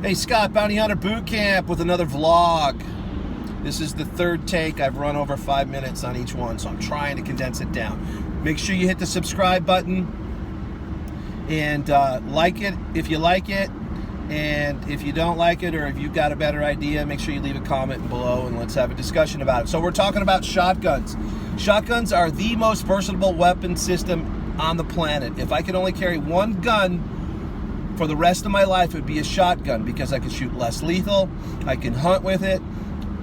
Hey Scott, Bounty Hunter Boot Camp with another vlog. This is the third take. I've run over 5 minutes on each one, so I'm trying to condense it down. Make sure you hit the subscribe button and like it if you like it. And if you don't like it, or if you've got a better idea, make sure you leave a comment below and let's have a discussion about it. So we're talking about shotguns. Shotguns are the most versatile weapon system on the planet. If I could only carry one gun for the rest of my life, it would be a shotgun, because I can shoot less lethal, I can hunt with it,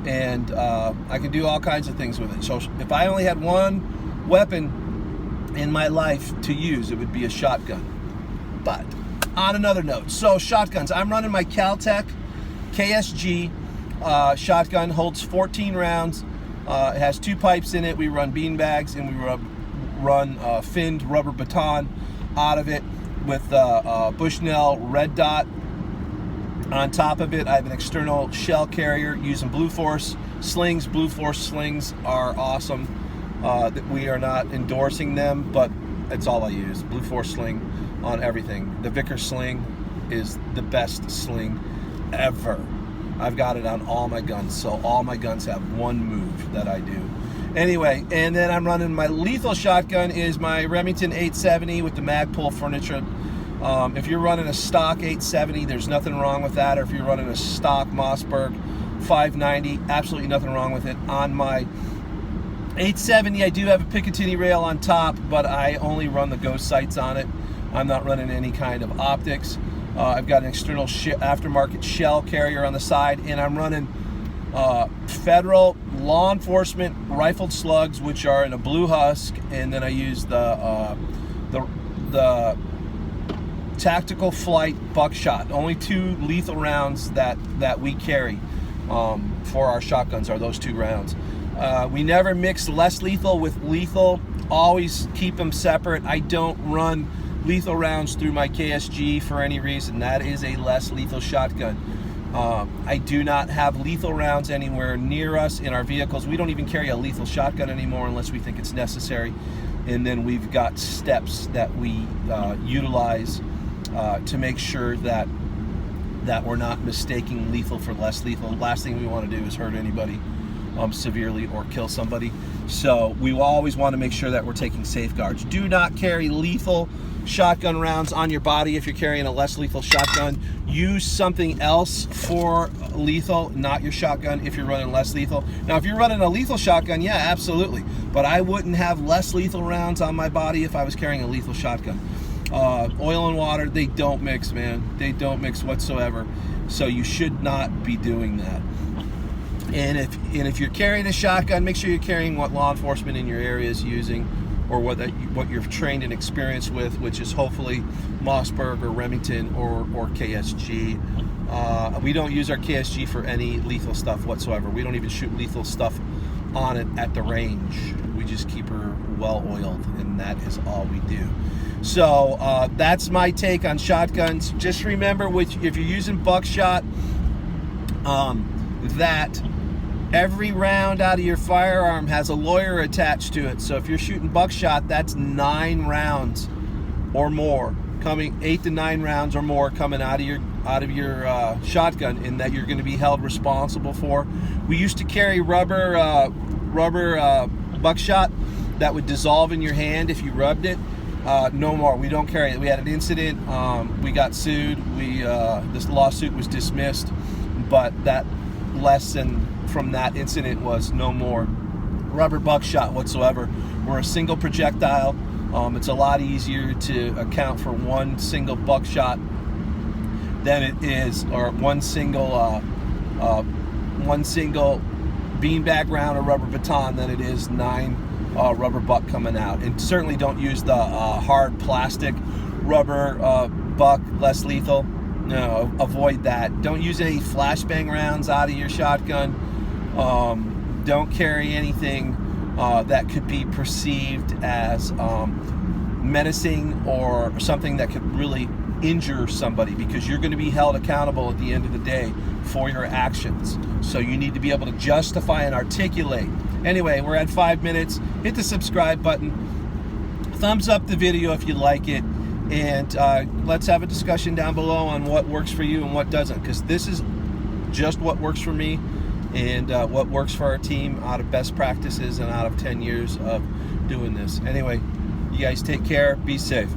and I can do all kinds of things with it. So if I only had one weapon in my life to use, it would be a shotgun. But on another note, so shotguns, I'm running my Cal-Tech KSG shotgun, holds 14 rounds. It has 2 pipes in it. We run beanbags, and we run finned rubber baton out of it with Bushnell red dot on top of it. I have an external shell carrier using Blue Force slings. Blue Force slings are awesome. We are not endorsing them, but it's all I use. Blue Force sling on everything. The Vickers sling is the best sling ever. I've got it on all my guns, so all my guns have one move that I do. Anyway, and then I'm running my lethal shotgun is my Remington 870 with the Magpul furniture. If you're running a stock 870, there's nothing wrong with that. Or if you're running a stock Mossberg 590, absolutely nothing wrong with it. On my 870, I do have a Picatinny rail on top, but I only run the ghost sights on it. I'm not running any kind of optics. I've got an external aftermarket shell carrier on the side, and I'm running federal law enforcement rifled slugs, which are in a blue husk, and then I use the tactical flight buckshot. Only 2 lethal rounds that we carry for our shotguns are those 2 rounds. We never mix less lethal with lethal. Always keep them separate. I don't run lethal rounds through my KSG for any reason. That is a less lethal shotgun. I do not have lethal rounds anywhere near us in our vehicles. We don't even carry a lethal shotgun anymore unless we think it's necessary. And then we've got steps that we utilize to make sure that we're not mistaking lethal for less lethal. The last thing we want to do is hurt anybody severely or kill somebody. So we always want to make sure that we're taking safeguards. Do not carry lethal shotgun rounds on your body if you're carrying a less lethal shotgun. Use something else for lethal, not your shotgun, if you're running less lethal. Now, if you're running a lethal shotgun, yeah, absolutely. But I wouldn't have less lethal rounds on my body if I was carrying a lethal shotgun. Oil and water, they don't mix, man. They don't mix whatsoever. So you should not be doing that. And if you're carrying a shotgun, make sure you're carrying what law enforcement in your area is using, or what you're trained and experienced with, which is hopefully Mossberg or Remington or KSG. We don't use our KSG for any lethal stuff whatsoever. We don't even shoot lethal stuff on it at the range. We just keep her well oiled, and that is all we do. So that's my take on shotguns. Just remember, if you're using buckshot, that every round out of your firearm has a lawyer attached to it. So if you're shooting buckshot, that's 9 rounds or more coming, 8 to 9 rounds or more coming out of your shotgun, and that you're going to be held responsible for. We used to carry rubber buckshot that would dissolve in your hand if you rubbed it. No more. We don't carry it. We had an incident. We got sued. This lawsuit was dismissed, but that lesson from that incident was no more rubber buckshot whatsoever. We're a single projectile. It's a lot easier to account for one single buckshot than it is, or one single beanbag round or rubber baton than it is 9 rubber buck coming out. And certainly don't use the hard plastic rubber buck, less lethal. No, avoid that. Don't use any flashbang rounds out of your shotgun. Don't carry anything that could be perceived as menacing or something that could really injure somebody, because you're going to be held accountable at the end of the day for your actions. So you need to be able to justify and articulate. Anyway, we're at 5 minutes. Hit the subscribe button. Thumbs up the video if you like it. And let's have a discussion down below on what works for you and what doesn't, because this is just what works for me and what works for our team out of best practices and out of 10 years of doing this. Anyway, you guys take care. Be safe.